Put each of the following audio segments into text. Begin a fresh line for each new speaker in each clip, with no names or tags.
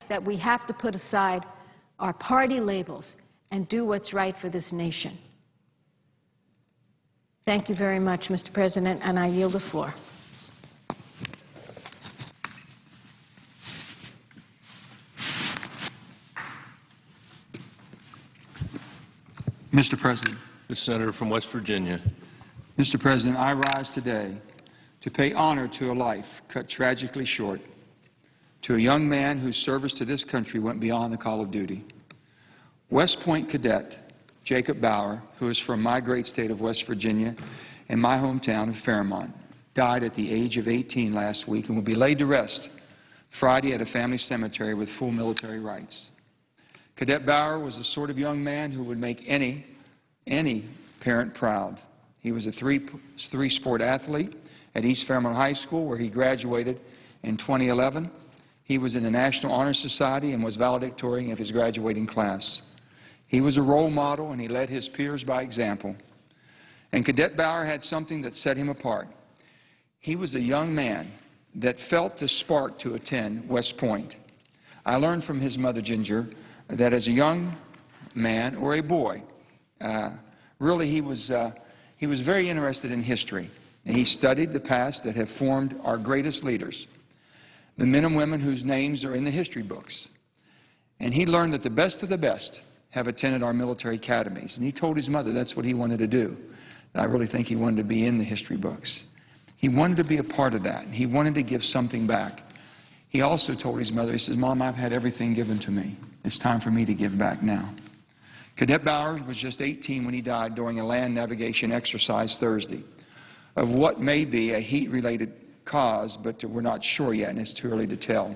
that we have to put aside our party labels and do what's right for this nation. Thank you very much, Mr. President, and I yield the floor.
Mr. President.
The senator from West Virginia.
Mr. President, I rise today to pay honor to a life cut tragically short, to a young man whose service to this country went beyond the call of duty. West Point Cadet Jacob Bauer, who is from my great state of West Virginia and my hometown of Fairmont, died at the age of 18 last week and will be laid to rest Friday at a family cemetery with full military rights. Cadet Bauer was the sort of young man who would make any parent proud. He was a three-sport athlete at East Fairmont High School, where he graduated in 2011. He was in the National Honor Society and was valedictorian of his graduating class. He was a role model, and he led his peers by example. And Cadet Bauer had something that set him apart. He was a young man that felt the spark to attend West Point. I learned from his mother, Ginger, that as a young man or a boy, really he was very interested in history. And he studied the past that have formed our greatest leaders, the men and women whose names are in the history books. And he learned that the best of the best have attended our military academies. And he told his mother that's what he wanted to do. And I really think he wanted to be in the history books. He wanted to be a part of that. And he wanted to give something back. He also told his mother, he says, "Mom, I've had everything given to me. It's time for me to give back now." Cadet Bauer was just 18 when he died during a land navigation exercise Thursday of what may be a heat-related cause, but we're not sure yet, and it's too early to tell.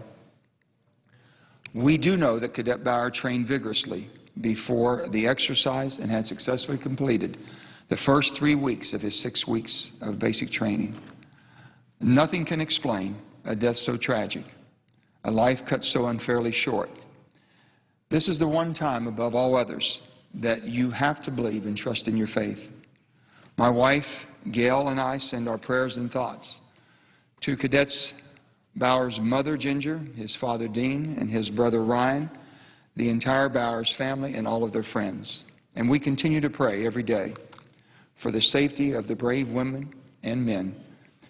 We do know that Cadet Bauer trained vigorously before the exercise and had successfully completed the first 3 weeks of his 6 weeks of basic training. Nothing can explain a death so tragic, a life cut so unfairly short. This is the one time above all others that you have to believe and trust in your faith. My wife, Gail, and I send our prayers and thoughts to Cadet Bauer's mother, Ginger, his father, Dean, and his brother, Ryan, the entire Bauer's family, and all of their friends. And we continue to pray every day for the safety of the brave women and men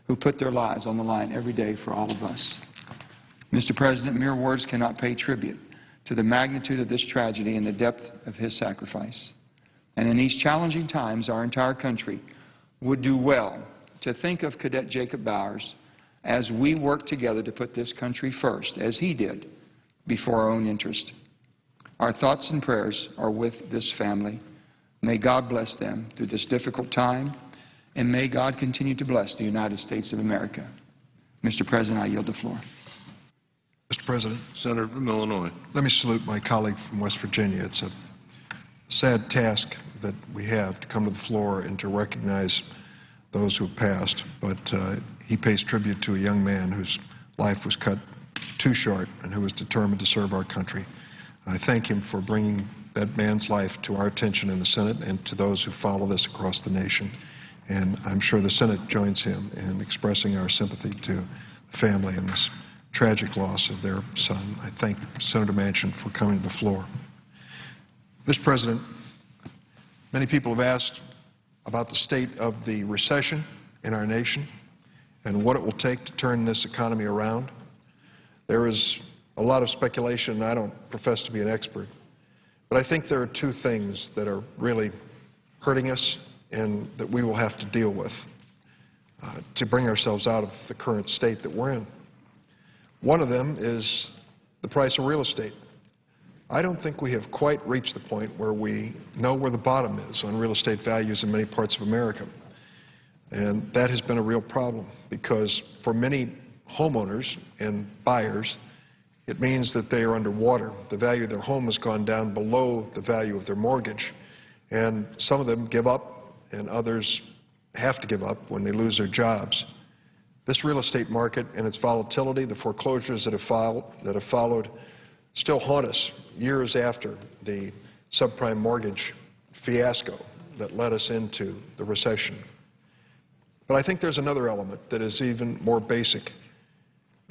who put their lives on the line every day for all of us. Mr. President, mere words cannot pay tribute to the magnitude of this tragedy and the depth of his sacrifice. And in these challenging times, our entire country would do well to think of Cadet Jacob Bauer as we work together to put this country first, as he did, before our own interest. Our thoughts and prayers are with this family. May God bless them through this difficult time, and may God continue to bless the United States of America. Mr. President, I yield the floor.
Mr. President.
Senator from Illinois.
Let me salute my colleague from West Virginia. It's a sad task that we have to come to the floor and to recognize those who have passed, but he pays tribute to a young man whose life was cut too short and who was determined to serve our country. I thank him for bringing that man's life to our attention in the Senate and to those who follow this across the nation. And I'm sure the Senate joins him in expressing our sympathy to the family in this tragic loss of their son. I thank Senator Manchin for coming to the floor. Mr. President, many people have asked about the state of the recession in our nation and what it will take to turn this economy around. There is a lot of speculation, and I don't profess to be an expert, but I think there are two things that are really hurting us and that we will have to deal with to bring ourselves out of the current state that we're in. One of them is the price of real estate. I don't think we have quite reached the point where we know where the bottom is on real estate values in many parts of America. And that has been a real problem because for many homeowners and buyers, it means that they are underwater. The value of their home has gone down below the value of their mortgage. And some of them give up, and others have to give up when they lose their jobs. This real estate market and its volatility, the foreclosures that have followed, still haunt us years after the subprime mortgage fiasco that led us into the recession. But I think there's another element that is even more basic.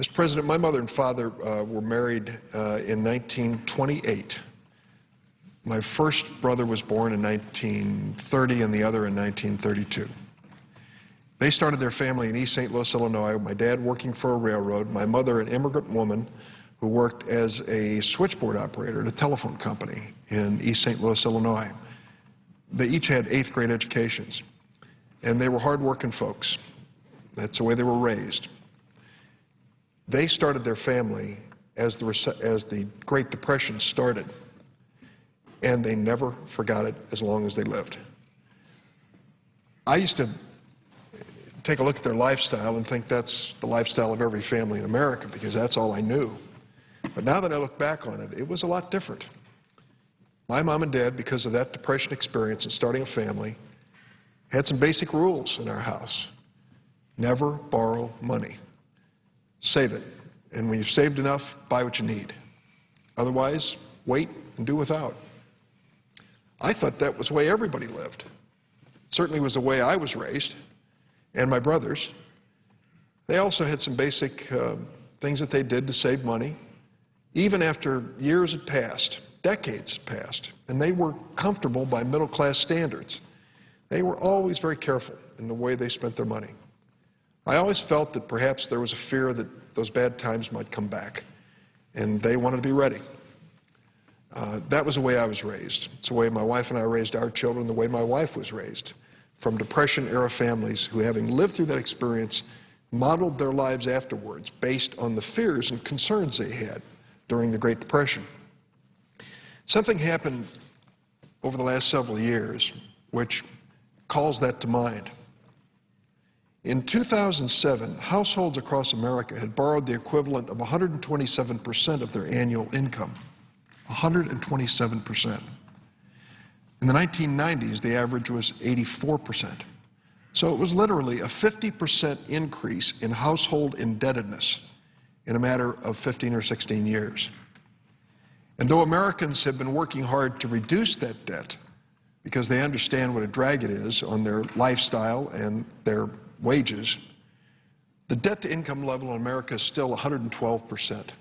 Mr. President, my mother and father were married in 1928. My first brother was born in 1930 and the other in 1932. They started their family in East St. Louis, Illinois, my dad working for a railroad, my mother an immigrant woman who worked as a switchboard operator at a telephone company in East St. Louis, Illinois. They each had 8th grade educations, and they were hard-working folks. That's the way they were raised. They started their family as the Great Depression started, and they never forgot it as long as they lived. I used to take a look at their lifestyle and think that's the lifestyle of every family in America because that's all I knew. But now that I look back on it, it was a lot different. My mom and dad, because of that Depression experience and starting a family, had some basic rules in our house. Never borrow money. Save it. And when you've saved enough, buy what you need. Otherwise, wait and do without. I thought that was the way everybody lived. It certainly was the way I was raised, and my brothers. They also had some basic things that they did to save money, even after years had passed, decades had passed, and they were comfortable by middle-class standards. They were always very careful in the way they spent their money. I always felt that perhaps there was a fear that those bad times might come back, and they wanted to be ready. That was the way I was raised. It's the way my wife and I raised our children, the way my wife was raised, from Depression-era families who, having lived through that experience, modeled their lives afterwards based on the fears and concerns they had during the Great Depression. Something happened over the last several years which calls that to mind. In 2007, households across America had borrowed the equivalent of 127% of their annual income. 127%. In the 1990s, the average was 84%. So it was literally a 50% increase in household indebtedness in a matter of 15 or 16 years. And though Americans have been working hard to reduce that debt because they understand what a drag it is on their lifestyle and their wages, the debt-to-income level in America is still 112%,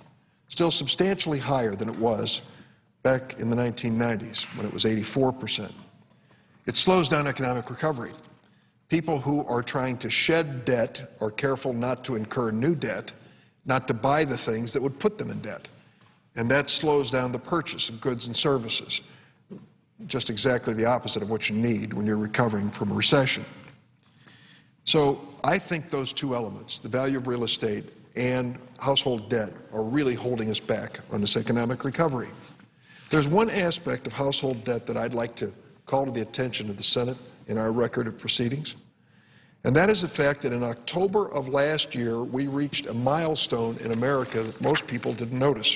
still substantially higher than it was back in the 1990s when it was 84%. It slows down economic recovery. People who are trying to shed debt are careful not to incur new debt, not to buy the things that would put them in debt. And that slows down the purchase of goods and services, just exactly the opposite of what you need when you're recovering from a recession. So I think those two elements, the value of real estate and household debt, are really holding us back on this economic recovery. There's one aspect of household debt that I'd like to call to the attention of the Senate in our record of proceedings, and that is the fact that in October of last year, we reached a milestone in America that most people didn't notice.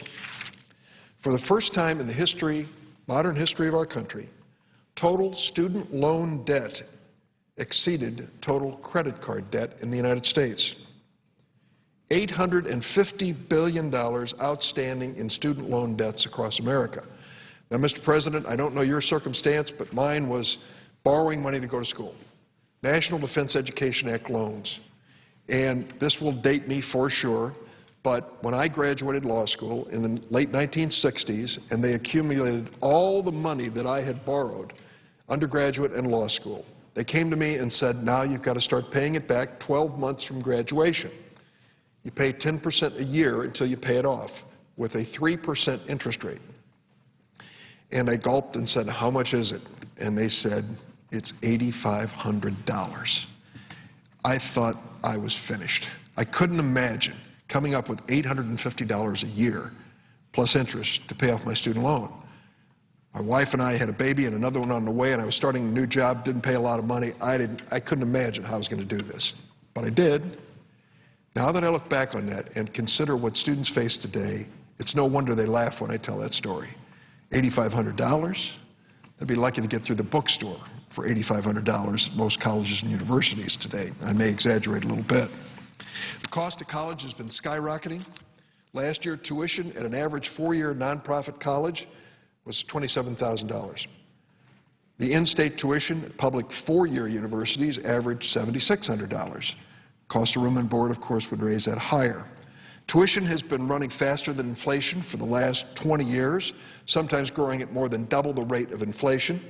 For the first time in the history, modern history of our country, total student loan debt exceeded total credit card debt in the United States. $850 billion outstanding in student loan debts across America. Now, Mr. President, I don't know your circumstance, but mine was borrowing money to go to school. National Defense Education Act loans. And this will date me for sure, but when I graduated law school in the late 1960s and they accumulated all the money that I had borrowed, undergraduate and law school, they came to me and said, now you've got to start paying it back 12 months from graduation. You pay 10% a year until you pay it off with a 3% interest rate. And I gulped and said, how much is it? And they said, it's $8,500. I thought I was finished. I couldn't imagine coming up with $850 a year plus interest to pay off my student loan. My wife and I had a baby and another one on the way, and I was starting a new job, didn't pay a lot of money. I couldn't imagine how I was going to do this. But I did. Now that I look back on that and consider what students face today, it's no wonder they laugh when I tell that story. $8,500? They'd be lucky to get through the bookstore for $8,500 at most colleges and universities today. I may exaggerate a little bit. The cost of college has been skyrocketing. Last year, tuition at an average four-year nonprofit college was $27,000. The in-state tuition at public four-year universities averaged $7,600. Cost of room and board, of course, would raise that higher. Tuition has been running faster than inflation for the last 20 years, sometimes growing at more than double the rate of inflation.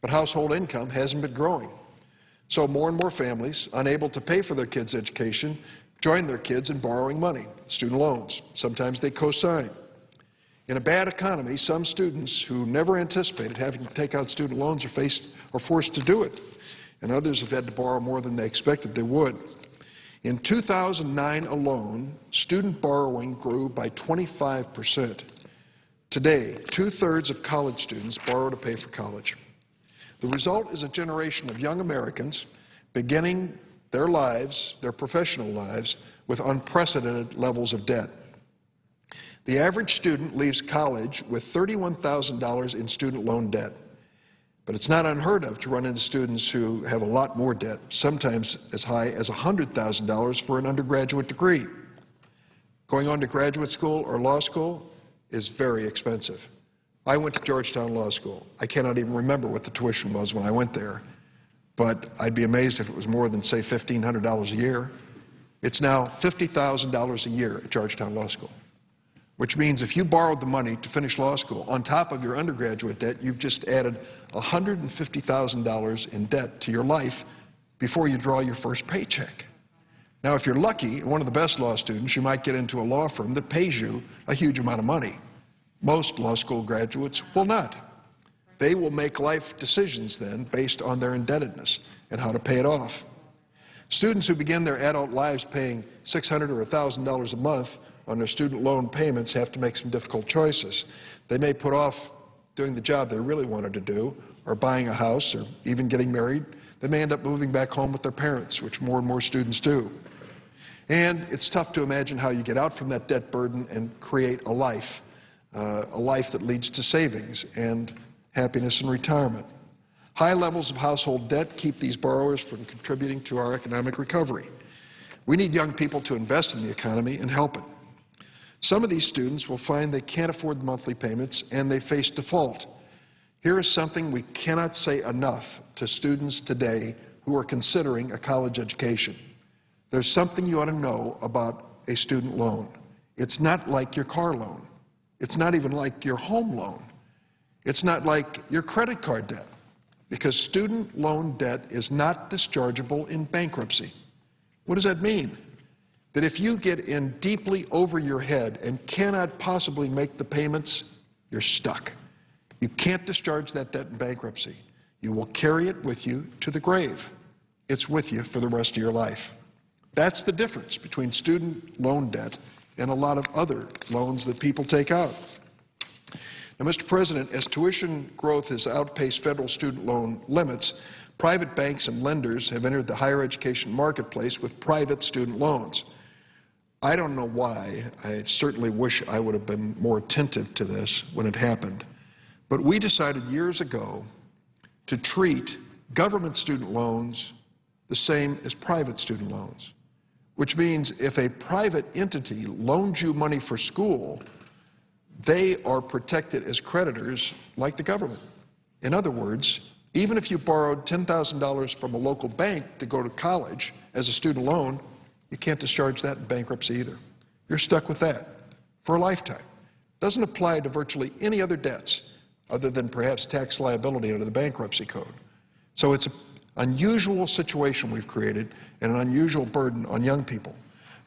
But household income hasn't been growing. So more and more families, unable to pay for their kids' education, join their kids in borrowing money, student loans. Sometimes they co-sign. In a bad economy, some students who never anticipated having to take out student loans are forced to do it, and others have had to borrow more than they expected they would. In 2009 alone, student borrowing grew by 25%. Today, 2/3 of college students borrow to pay for college. The result is a generation of young Americans beginning their lives, their professional lives, with unprecedented levels of debt. The average student leaves college with $31,000 in student loan debt. But it's not unheard of to run into students who have a lot more debt, sometimes as high as $100,000 for an undergraduate degree. Going on to graduate school or law school is very expensive. I went to Georgetown Law School. I cannot even remember what the tuition was when I went there, but I'd be amazed if it was more than, say, $1,500 a year. It's now $50,000 a year at Georgetown Law School, which means if you borrowed the money to finish law school on top of your undergraduate debt, you've just added $150,000 in debt to your life before you draw your first paycheck. Now, if you're lucky and one of the best law students, you might get into a law firm that pays you a huge amount of money. Most law school graduates will not. They will make life decisions then based on their indebtedness and how to pay it off. Students who begin their adult lives paying $600 or $1,000 a month on their student loan payments have to make some difficult choices. They may put off doing the job they really wanted to do, or buying a house, or even getting married. They may end up moving back home with their parents, which more and more students do. And it's tough to imagine how you get out from that debt burden and create a life that leads to savings and happiness in retirement. High levels of household debt keep these borrowers from contributing to our economic recovery. We need young people to invest in the economy and help it. Some of these students will find they can't afford the monthly payments and they face default. Here is something we cannot say enough to students today who are considering a college education. There's something you ought to know about a student loan. It's not like your car loan. It's not even like your home loan. It's not like your credit card debt, because student loan debt is not dischargeable in bankruptcy. What does that mean? That if you get in deeply over your head and cannot possibly make the payments, you're stuck. You can't discharge that debt in bankruptcy. You will carry it with you to the grave. It's with you for the rest of your life. That's the difference between student loan debt and a lot of other loans that people take out. Now, Mr. President, as tuition growth has outpaced federal student loan limits, private banks and lenders have entered the higher education marketplace with private student loans. I don't know why. I certainly wish I would have been more attentive to this when it happened. But we decided years ago to treat government student loans the same as private student loans, which means if a private entity loans you money for school, they are protected as creditors like the government. In other words, even if you borrowed $10,000 from a local bank to go to college as a student loan, you can't discharge that in bankruptcy either. You're stuck with that for a lifetime. Doesn't apply to virtually any other debts other than perhaps tax liability under the bankruptcy code. So it's an unusual situation we've created and an unusual burden on young people.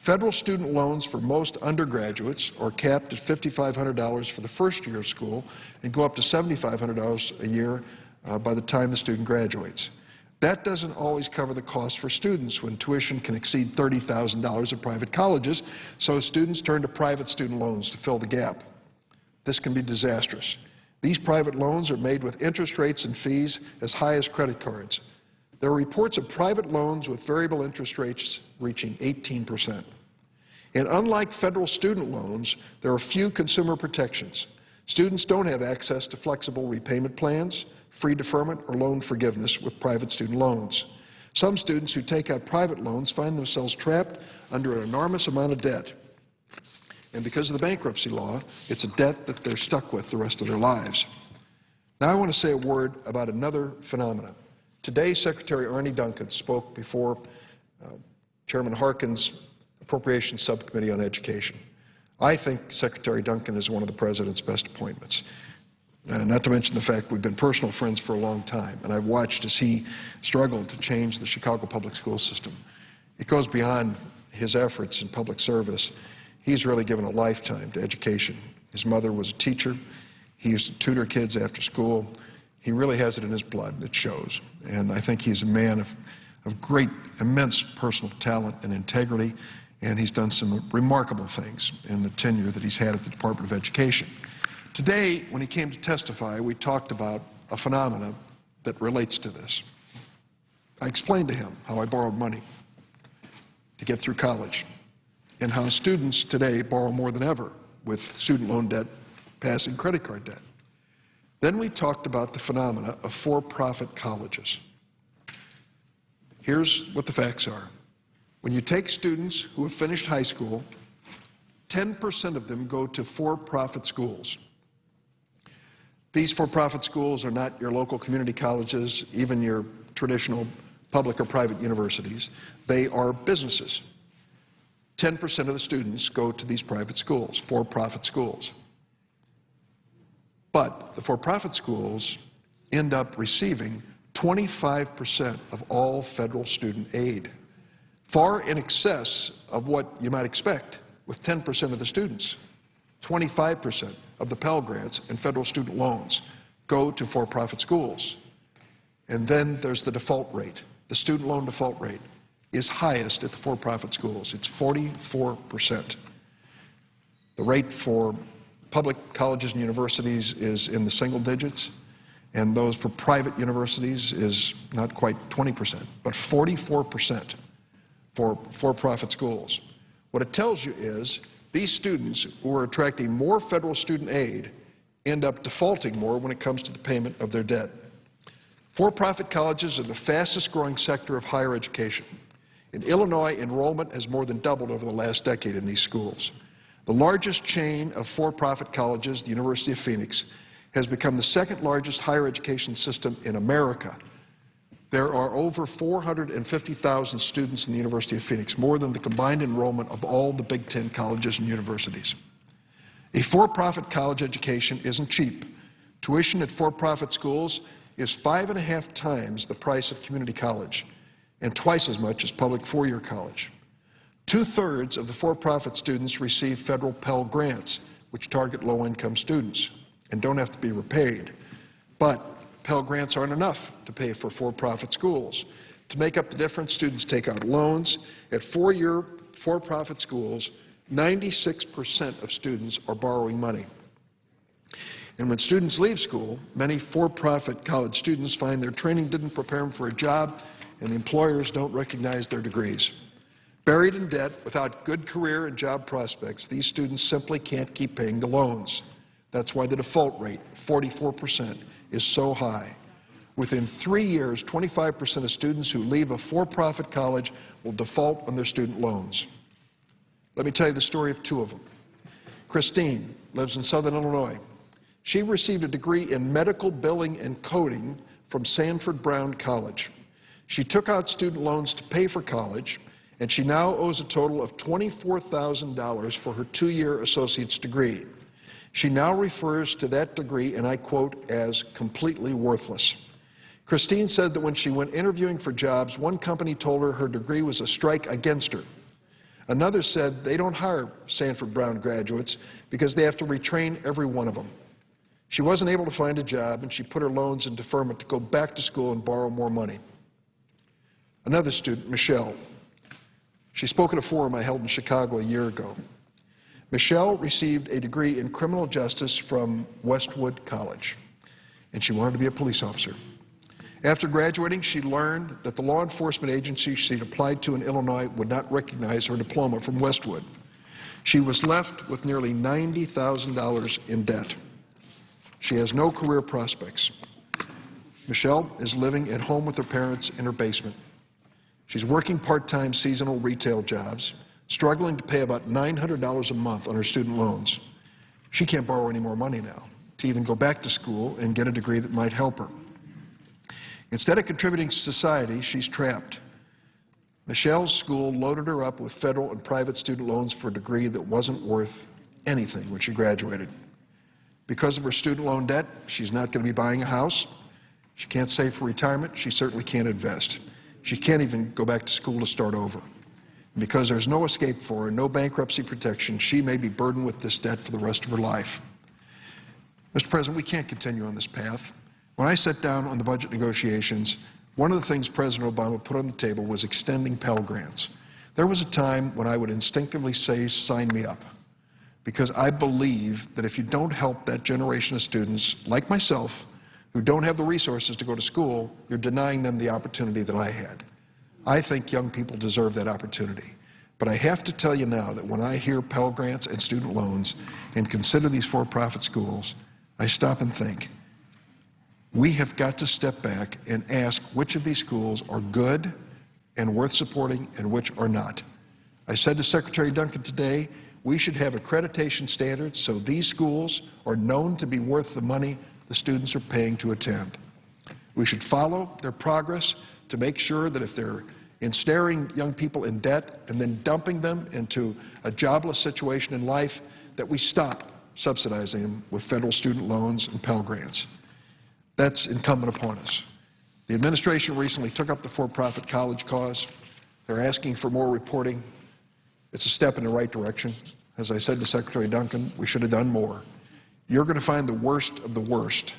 Federal student loans for most undergraduates are capped at $5,500 for the first year of school and go up to $7,500 a year by the time the student graduates. That doesn't always cover the cost for students when tuition can exceed $30,000 at private colleges, so students turn to private student loans to fill the gap. This can be disastrous. These private loans are made with interest rates and fees as high as credit cards. There are reports of private loans with variable interest rates reaching 18%. And unlike federal student loans, there are few consumer protections. Students don't have access to flexible repayment plans, free deferment, or loan forgiveness with private student loans. Some students who take out private loans find themselves trapped under an enormous amount of debt. And because of the bankruptcy law, it's a debt that they're stuck with the rest of their lives. Now I want to say a word about another phenomenon. Today, Secretary Arne Duncan spoke before Chairman Harkin's Appropriations Subcommittee on Education. I think Secretary Duncan is one of the President's best appointments. Not to mention the fact we've been personal friends for a long time, and I've watched as he struggled to change the Chicago public school system. It goes beyond his efforts in public service. He's really given a lifetime to education. His mother was a teacher. He used to tutor kids after school. He really has it in his blood, and it shows. And I think he's a man of great, immense personal talent and integrity, and he's done some remarkable things in the tenure that he's had at the Department of Education. Today, when he came to testify, we talked about a phenomenon that relates to this. I explained to him how I borrowed money to get through college and how students today borrow more than ever with student loan debt passing credit card debt. Then we talked about the phenomena of for-profit colleges. Here's what the facts are. When you take students who have finished high school, 10% of them go to for-profit schools. These for-profit schools are not your local community colleges, even your traditional public or private universities. They are businesses. 10% of the students go to these private schools, for-profit schools. But the for-profit schools end up receiving 25% of all federal student aid, far in excess of what you might expect with 10% of the students. 25% of the Pell Grants and federal student loans go to for-profit schools. And then there's the default rate. The student loan default rate is highest at the for-profit schools. It's 44%. The rate for public colleges and universities is in the single digits, and those for private universities is not quite 20%, but 44% for for-profit schools. What it tells you is these students who are attracting more federal student aid end up defaulting more when it comes to the payment of their debt. For-profit colleges are the fastest growing sector of higher education. In Illinois, enrollment has more than doubled over the last decade in these schools. The largest chain of for-profit colleges, the University of Phoenix, has become the second largest higher education system in America. There are over 450,000 students in the University of Phoenix, more than the combined enrollment of all the Big Ten colleges and universities. A for-profit college education isn't cheap. Tuition at for-profit schools is 5.5 times the price of community college and twice as much as public four-year college. 2/3 of the for-profit students receive federal Pell Grants, which target low-income students and don't have to be repaid. But Pell Grants aren't enough to pay for for-profit schools. To make up the difference, students take out loans. At four-year for-profit schools, 96% of students are borrowing money. And when students leave school, many for-profit college students find their training didn't prepare them for a job, and the employers don't recognize their degrees. Buried in debt, without good career and job prospects, these students simply can't keep paying the loans. That's why the default rate, 44%, is so high. Within 3 years, 25% of students who leave a for-profit college will default on their student loans. Let me tell you the story of two of them. Christine lives in southern Illinois. She received a degree in medical billing and coding from Sanford Brown College. She took out student loans to pay for college, and she now owes a total of $24,000 for her 2-year associate's degree. She now refers to that degree, and I quote, as completely worthless. Christine said that when she went interviewing for jobs, one company told her her degree was a strike against her. Another said they don't hire Sanford Brown graduates because they have to retrain every one of them. She wasn't able to find a job, and she put her loans in deferment to go back to school and borrow more money. Another student, Michelle, she spoke at a forum I held in Chicago a year ago. Michelle received a degree in criminal justice from Westwood College, and she wanted to be a police officer. After graduating, she learned that the law enforcement agency she'd applied to in Illinois would not recognize her diploma from Westwood. She was left with nearly $90,000 in debt. She has no career prospects. Michelle is living at home with her parents in her basement. She's working part-time seasonal retail jobs, struggling to pay about $900 a month on her student loans. She can't borrow any more money now to even go back to school and get a degree that might help her. Instead of contributing to society, she's trapped. Michelle's school loaded her up with federal and private student loans for a degree that wasn't worth anything when she graduated. Because of her student loan debt, she's not going to be buying a house. She can't save for retirement. She certainly can't invest. She can't even go back to school to start over. And because there's no escape for her, no bankruptcy protection, she may be burdened with this debt for the rest of her life. Mr. President, we can't continue on this path. When I sat down on the budget negotiations, one of the things President Obama put on the table was extending Pell Grants. There was a time when I would instinctively say, sign me up, because I believe that if you don't help that generation of students, like myself, who don't have the resources to go to school, you're denying them the opportunity that I had. I think young people deserve that opportunity. But I have to tell you now that when I hear Pell Grants and student loans and consider these for-profit schools, I stop and think, we have got to step back and ask which of these schools are good and worth supporting and which are not. I said to Secretary Duncan today, we should have accreditation standards so these schools are known to be worth the money the students are paying to attend. We should follow their progress to make sure that if they're ensnaring young people in debt and then dumping them into a jobless situation in life, that we stop subsidizing them with federal student loans and Pell Grants. That's incumbent upon us. The administration recently took up the for-profit college cause. They're asking for more reporting. It's a step in the right direction. As I said to Secretary Duncan, we should have done more. You're going to find the worst of the worst.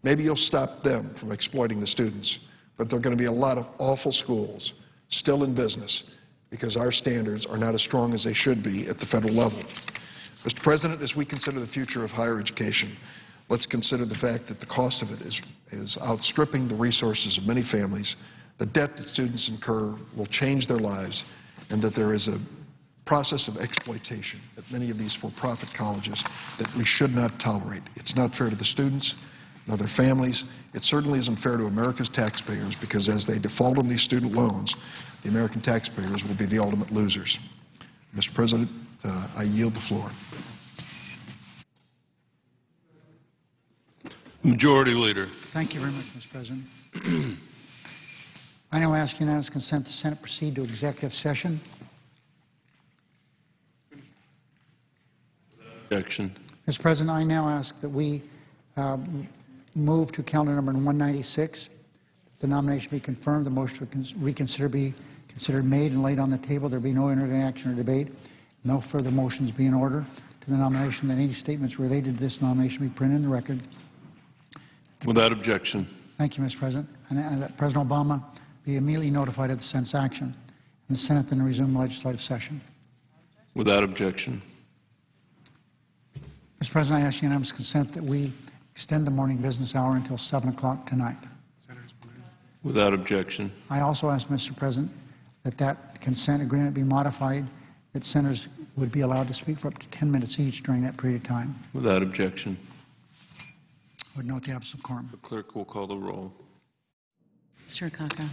Maybe you'll stop them from exploiting the students, but there are going to be a lot of awful schools still in business because our standards are not as strong as they should be at the federal level. Mr. President, as we consider the future of higher education, let's consider the fact that the cost of it is outstripping the resources of many families. The debt that students incur will change their lives, and that there is a process of exploitation at many of these for-profit colleges that we should not tolerate. It's not fair to the students nor their families. It certainly isn't fair to America's taxpayers, because as they default on these student loans, the American taxpayers will be the ultimate losers. Mr. President, I yield the floor.
Majority Leader.
Thank you very much, Mr. President. I now ask unanimous consent the Senate proceed to executive session.
Objection.
Mr. President, I now ask that we move to calendar number 196. The nomination be confirmed. The motion to reconsider be considered made and laid on the table. There be no interaction or debate. No further motions be in order to the nomination, that any statements related to this nomination be printed in the record.
Without objection.
Thank you, Mr. President. And that President Obama be immediately notified of the Senate's action, and the Senate then resume the legislative session.
Without objection.
Mr. President, I ask unanimous consent that we extend the morning business hour until 7 o'clock tonight.
Without objection.
I also ask, Mr. President, that that consent agreement be modified, that senators would be allowed to speak for up to 10 minutes each during that period of time.
Without objection.
I would note the absence of quorum.
The clerk will call the roll.
Mr. Akaka.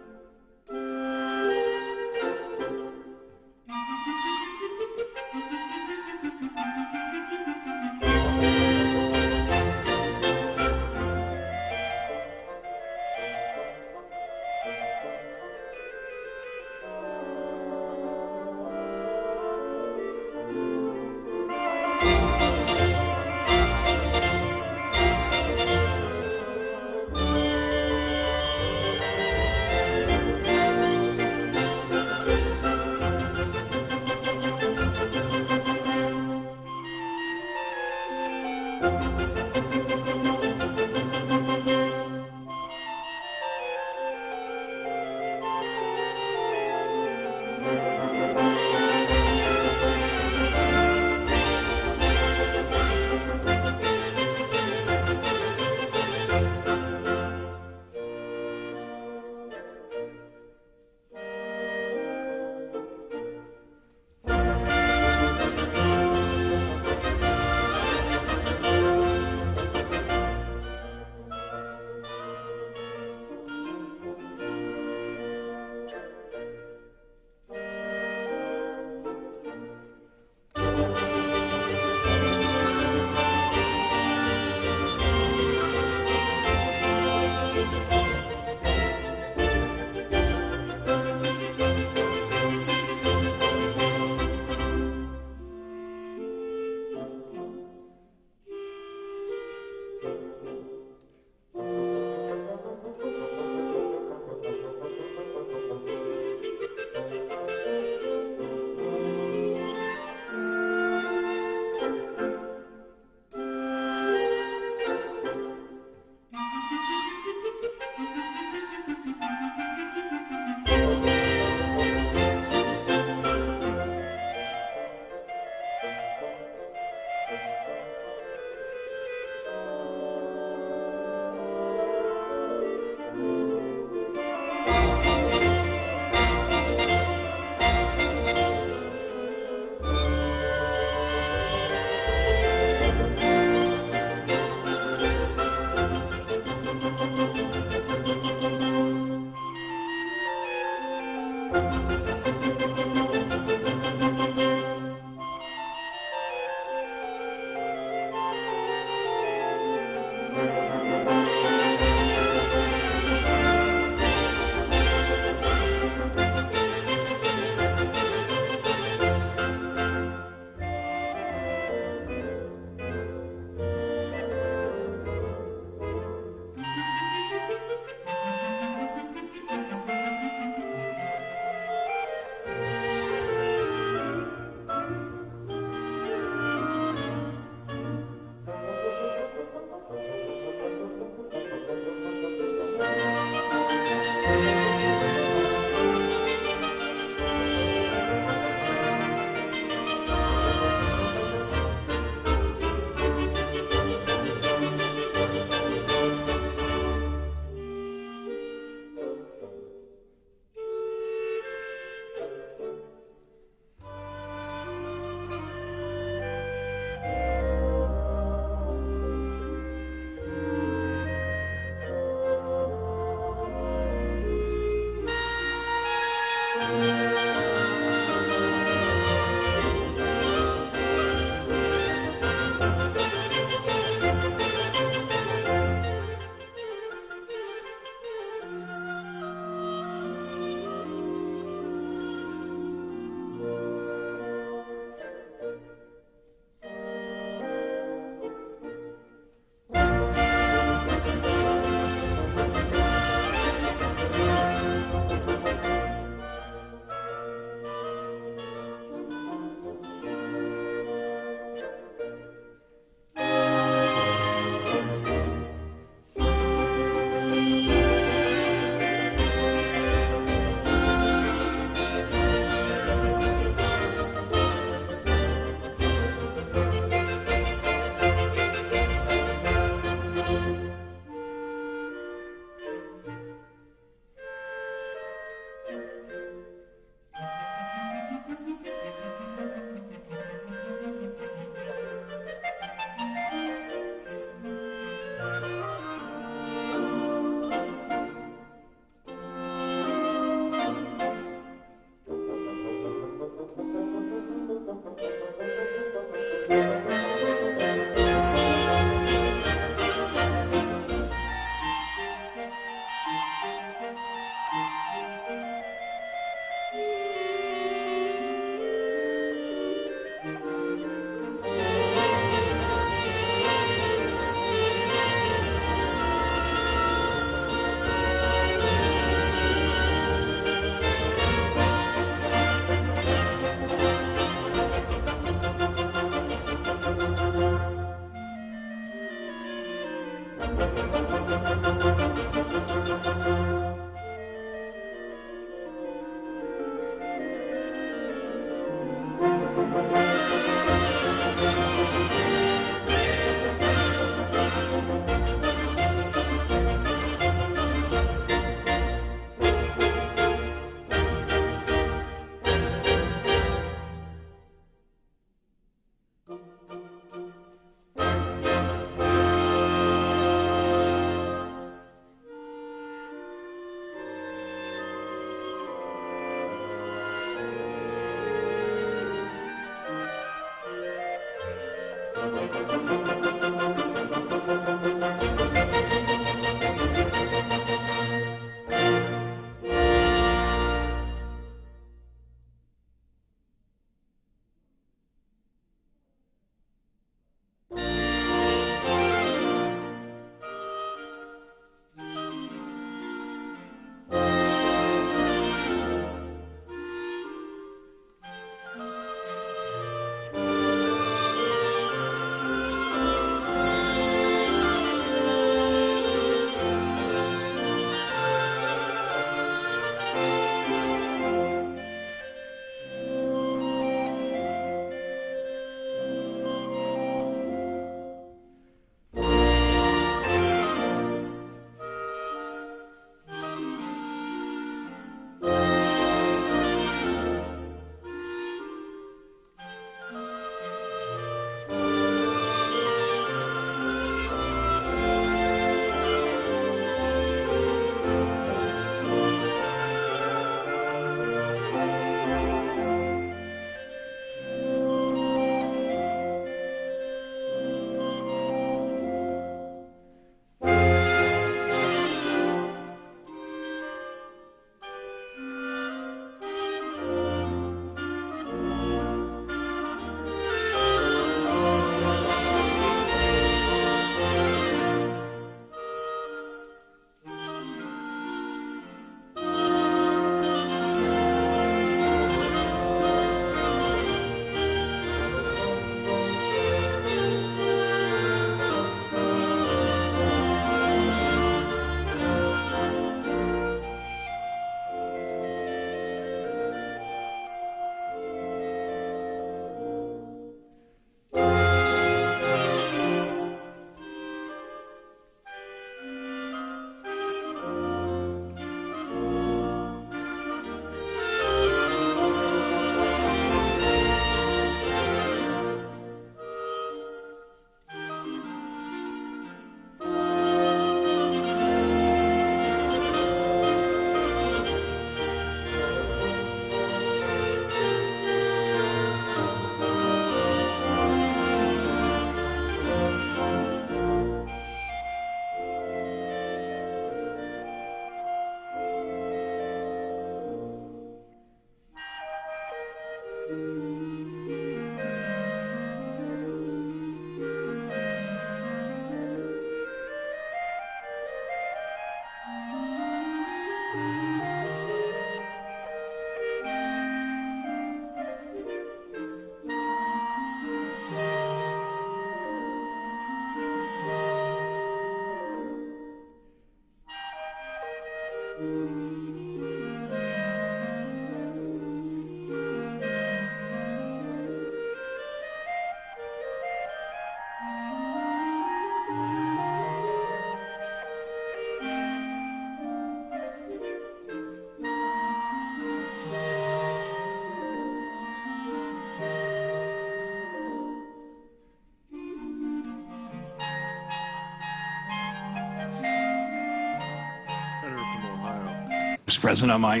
Mr. President, am I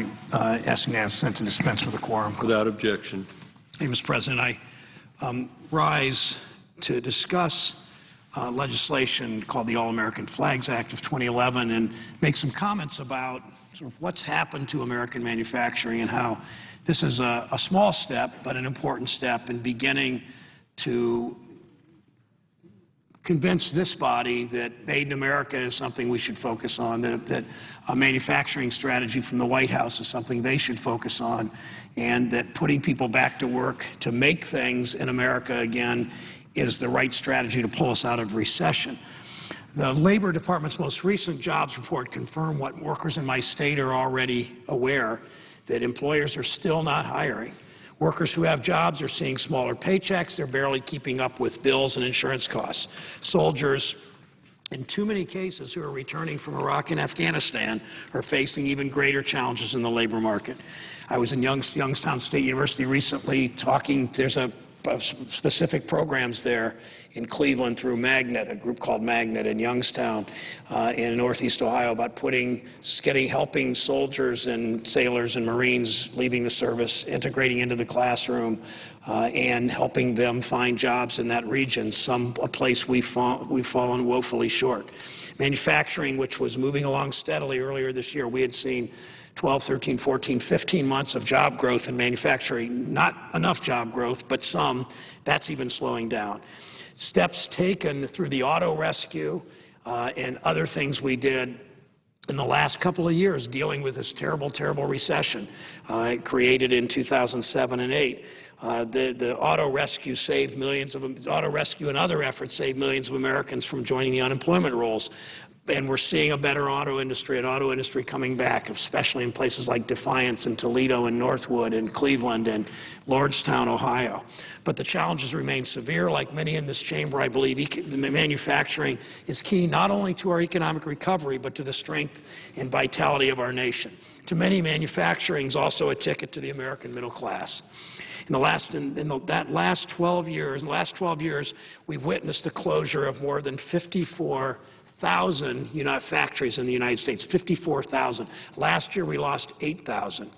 asking the assent to dispense with the quorum?
Without objection.
Hey, Mr. President, I rise to discuss legislation called the All-American Flags Act of 2011 and make some comments about sort of what's happened to American manufacturing and how this is a small step but an important step in beginning to convince this body that Made in America is something we should focus on, that a manufacturing strategy from the White House is something they should focus on, and that putting people back to work to make things in America again is the right strategy to pull us out of recession. The Labor Department's most recent jobs report confirmed what workers in my state are already aware, that employers are still not hiring. Workers who have jobs are seeing smaller paychecks. They're barely keeping up with bills and insurance costs. Soldiers, in too many cases, who are returning from Iraq and Afghanistan are facing even greater challenges in the labor market. I was in Youngstown State University recently talking. There's a specific programs there in Cleveland through Magnet, a group called Magnet in Youngstown in Northeast Ohio, about helping soldiers and sailors and Marines leaving the service, integrating into the classroom, and helping them find jobs in that region, a place we've fallen woefully short. Manufacturing, which was moving along steadily earlier this year, we had seen 12, 13, 14, 15 months of job growth in manufacturing. Not enough job growth, but some. That's even slowing down. Steps taken through the auto rescue and other things we did in the last couple of years dealing with this terrible, terrible recession created in 2007 and 2008. The auto rescue and other efforts saved millions of Americans from joining the unemployment rolls. And we're seeing a better auto industry, an auto industry coming back, especially in places like Defiance and Toledo and Northwood and Cleveland and Lordstown, Ohio. But the challenges remain severe. Like many in this chamber, I believe manufacturing is key not only to our economic recovery, but to the strength and vitality of our nation. To many, manufacturing is also a ticket to the American middle class. In the last 12 years, we've witnessed the closure of more than 54,000 factories in the United States, 54,000. Last year, we lost 8,000.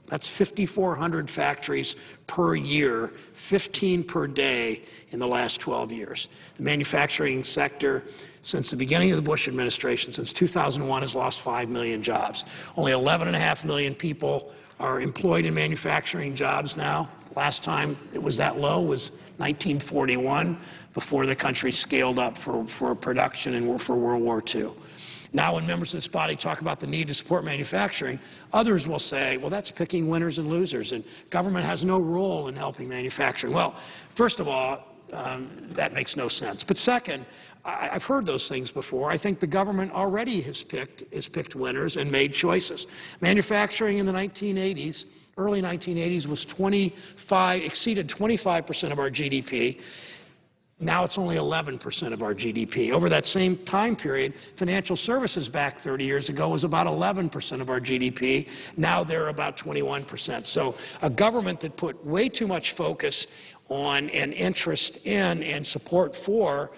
That's 5,400 factories per year, 15 per day in the last 12 years. The manufacturing sector, since the beginning of the Bush administration, since 2001, has lost 5 million jobs. Only 11.5 million people are employed in manufacturing jobs now. Last time it was that low was 1941, before the country scaled up for production and for World War II. Now when members of this body talk about the need to support manufacturing, others will say, well, that's picking winners and losers, and government has no role in helping manufacturing. Well, first of all, that makes no sense. But second, I've heard those things before. I think the government already has picked winners and made choices. Manufacturing in the 1980s, early 1980s, exceeded 25% of our GDP. Now it's only 11% of our GDP. Over that same time period, financial services back 30 years ago was about 11% of our GDP. Now they're about 21%. So a government that put way too much focus on and interest in and support for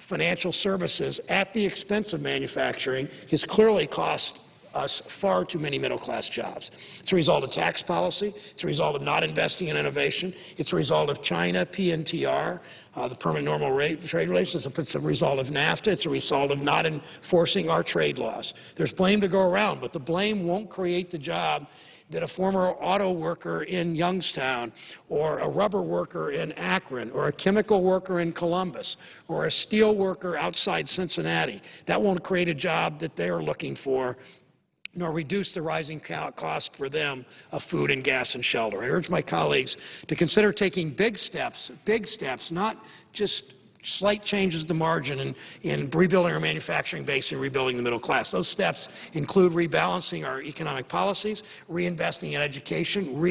financial services at the expense of manufacturing has clearly cost us far too many middle-class jobs. It's a result of tax policy. It's a result of not investing in innovation. It's a result of China, PNTR, the permanent normal trade relations. It's a result of NAFTA. It's a result of not enforcing our trade laws. There's blame to go around, but the blame won't create the job that a former auto worker in Youngstown or a rubber worker in Akron or a chemical worker in Columbus or a steel worker outside Cincinnati, that won't create a job that they're looking for, nor reduce the rising cost for them of food and gas and shelter. I urge my colleagues to consider taking big steps, not just slight changes to the margin in rebuilding our manufacturing base and rebuilding the middle class. Those steps include rebalancing our economic policies, reinvesting in education,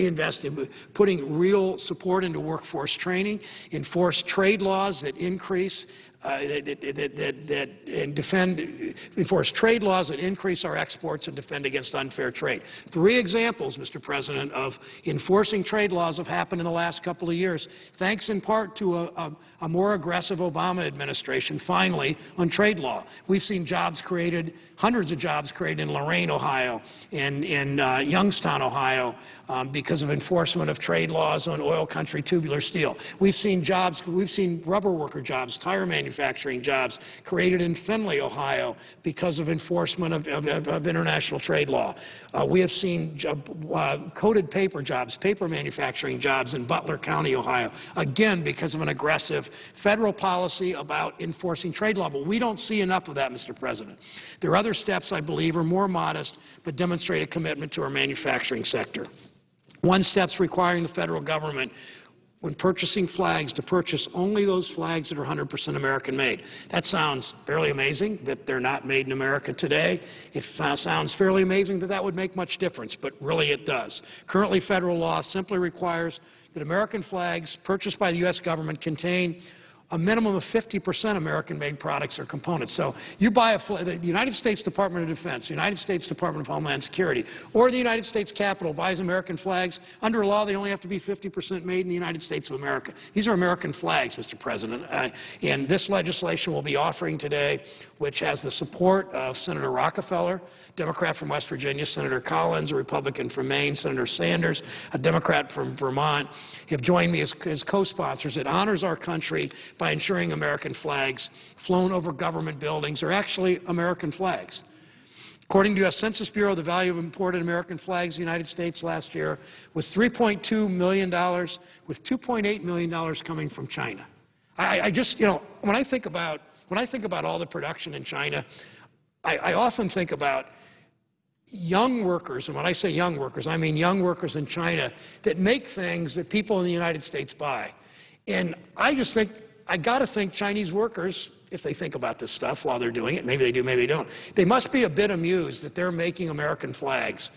putting real support into workforce training, enforce trade laws that increase enforce trade laws that increase our exports and defend against unfair trade. 3 examples, Mr. President, of enforcing trade laws have happened in the last couple of years, thanks in part to a more aggressive Obama administration, finally, on trade law. We've seen jobs created, hundreds of jobs created in Lorain, Ohio, and in Youngstown, Ohio, because of enforcement of trade laws on oil country tubular steel. We've seen rubber worker jobs, tire manufacturing jobs created in Findlay, Ohio, because of enforcement of international trade law. We have seen coated paper jobs, paper manufacturing jobs in Butler County, Ohio, again because of an aggressive federal policy about enforcing trade law. But we don't see enough of that, Mr. President. There are other steps, I believe, are more modest but demonstrate a commitment to our manufacturing sector. One step's requiring the federal government, when purchasing flags, to purchase only those flags that are 100% American-made. That sounds fairly amazing that they're not made in America today. It sounds fairly amazing that that would make much difference, but really it does. Currently, federal law simply requires that American flags purchased by the U.S. government contain a minimum of 50% American-made products or components. So you buy the United States Department of Defense, the United States Department of Homeland Security, or the United States Capitol buys American flags. Under law, they only have to be 50% made in the United States of America. These are American flags, Mr. President. And this legislation we'll be offering today, which has the support of Senator Rockefeller, Democrat from West Virginia, Senator Collins, a Republican from Maine, Senator Sanders, a Democrat from Vermont, have joined me as co-sponsors. It honors our country by ensuring American flags flown over government buildings are actually American flags. According to the U.S. Census Bureau, the value of imported American flags in the United States last year was $3.2 million, with $2.8 million coming from China. I just, you know, when I think about all the production in China, I often think about young workers, and when I say young workers, I mean young workers in China that make things that people in the United States buy. And I just think, I got to think Chinese workers, if they think about this stuff while they're doing it, maybe they do, maybe they don't, they must be a bit amused that they're making American flags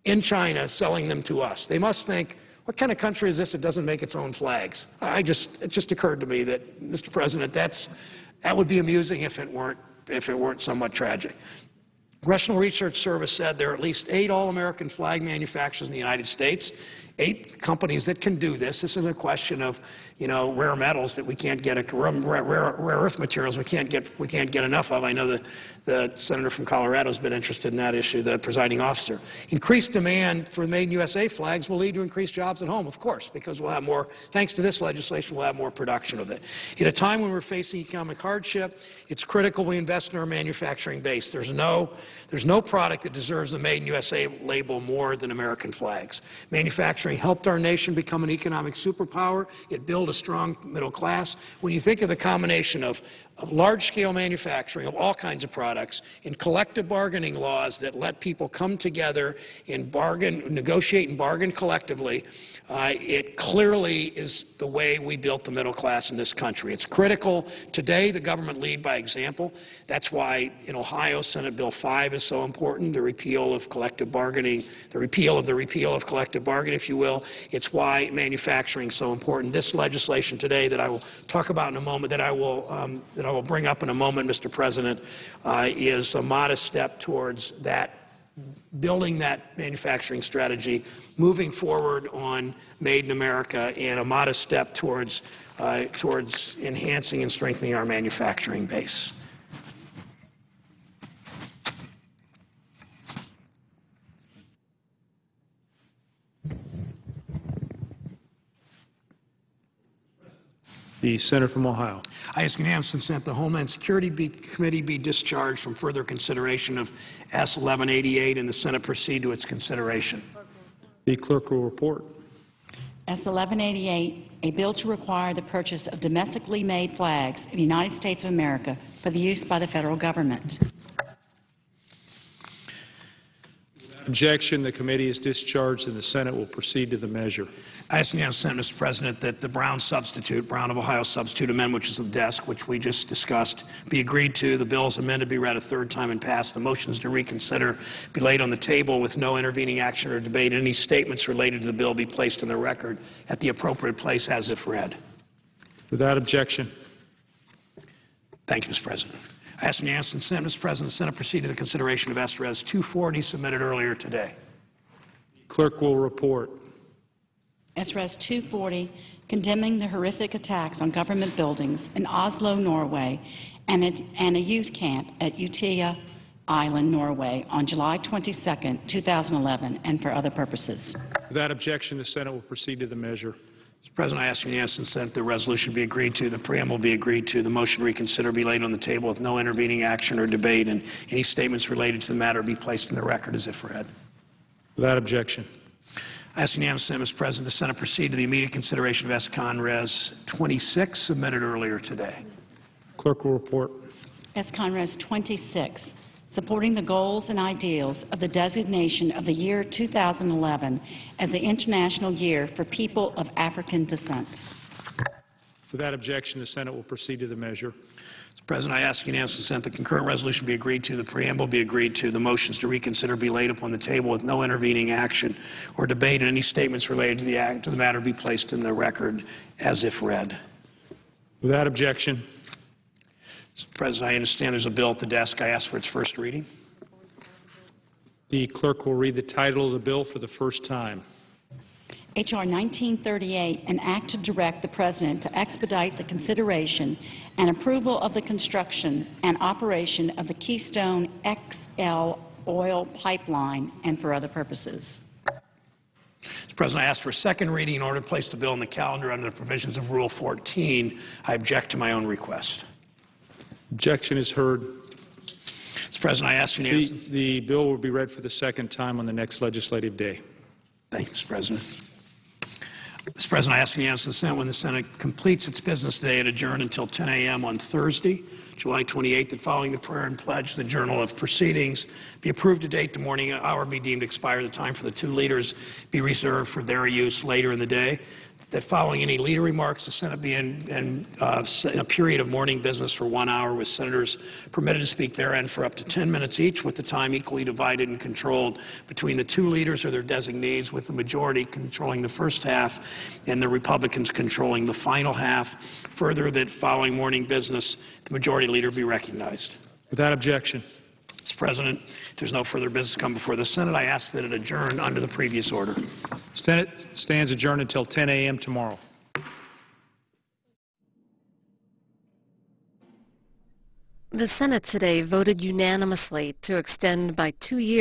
in China, selling them to us. They must think, what kind of country is this that doesn't make its own flags? It just occurred to me that, Mr. President, that would be amusing if it weren't somewhat tragic. Congressional Research Service said there are at least 8 all-American flag manufacturers in the United States, 8 companies that can do this. This isn't a question of, you know, rare metals that we can't get, rare earth materials we can't get enough of. I know the senator from Colorado has been interested in that issue, the presiding officer. Increased demand for Made in USA flags will lead to increased jobs at home, of course, because we'll have more, thanks to this legislation, we'll have more production of it. At a time when we're facing economic hardship, it's critical we invest in our manufacturing base. There's no product that deserves the Made in USA label more than American flags. Manufacturing helped our nation become an economic superpower. It built a strong middle class. When you think of the combination of large-scale manufacturing of all kinds of products and collective bargaining laws that let people come together and negotiate and bargain collectively, it clearly is the way we built the middle class in this country. It's critical. Today, the government lead by example. That's why in Ohio, Senate Bill 5 is so important, the repeal of collective bargaining, the repeal of collective bargaining, if you will. It's why manufacturing is so important. This legislation today that I will talk about in a moment, that I will bring up in a moment, Mr. President, is a modest step towards that, building that manufacturing strategy, moving forward on Made in America, and a modest step towards enhancing and strengthening our manufacturing base.
The senator from Ohio.
I ask unanimous consent the Homeland Security Committee be discharged from further consideration of S. 1188 and the Senate proceed to its consideration.
The clerk will report.
S. 1188, a bill to require the purchase of domestically made flags in the United States of America for the use by the federal government.
Without objection, the committee is discharged and the Senate will proceed to the measure.
I ask unanimous consent, Mr. President, that the Brown of Ohio substitute amendment, which is on the desk, which we just discussed, be agreed to. The bill is amended, be read a third time and passed. The motions to reconsider be laid on the table with no intervening action or debate. Any statements related to the bill be placed in the record at the appropriate place as if read.
Without objection.
Thank you, Mr. President. I ask unanimous consent, Mr. President, the Senate proceed to the consideration of S. Res. 240 submitted earlier today.
The clerk will report.
S. Res. 240, condemning the horrific attacks on government buildings in Oslo, Norway, and a youth camp at Utøya Island, Norway, on July 22, 2011, and for other purposes.
Without objection, the Senate will proceed to the measure.
Mr. President, I ask unanimous consent the resolution be agreed to, the preamble be agreed to, the motion to reconsider be laid on the table with no intervening action or debate, and any statements related to the matter be placed in the record as if read.
Without objection.
I ask unanimous consent, Mr. President, the Senate proceed to the immediate consideration of S-Con Res. 26 submitted earlier today.
Clerk will report.
S-Con Res. 26, supporting the goals and ideals of the designation of the year 2011 as the International Year for People of African Descent.
Without objection, the Senate will proceed to the measure.
Mr. President, I ask unanimous consent the concurrent resolution be agreed to, the preamble be agreed to, the motions to reconsider be laid upon the table with no intervening action or debate, and any statements related to the matter be placed in the record as if read.
Without objection.
Mr. President, I understand there's a bill at the desk. I ask for its first reading.
The clerk will read the title of the bill for the first time.
H.R. 1938, an act to direct the President to expedite the consideration and approval of the construction and operation of the Keystone XL oil pipeline and for other purposes.
Mr. President, I ask for a second reading in order to place the bill on the calendar under the provisions of Rule 14. I object to my own request.
Objection is heard.
Mr. President, I ask unanimous.
The bill will be read for the second time on the next legislative day.
Thank you, Mr. President. Mr. President, I ask unanimous consent when the Senate completes its business day and adjourn until 10 a.m. on Thursday, July 28th, that following the prayer and pledge, the Journal of Proceedings be approved to date, the morning hour be deemed expired, the time for the two leaders be reserved for their use later in the day, that following any leader remarks, the Senate be in a period of morning business for 1 hour, with senators permitted to speak therein for up to 10 minutes each, with the time equally divided and controlled between the two leaders or their designees, with the majority controlling the first half and the Republicans controlling the final half. Further, that following morning business, the majority leader be recognized.
Without objection.
Mr. President, if there's no further business come before the Senate, I ask that it adjourn under the previous order.
Senate stands adjourned until 10 a.m. tomorrow.
The Senate today voted unanimously to extend by 2 years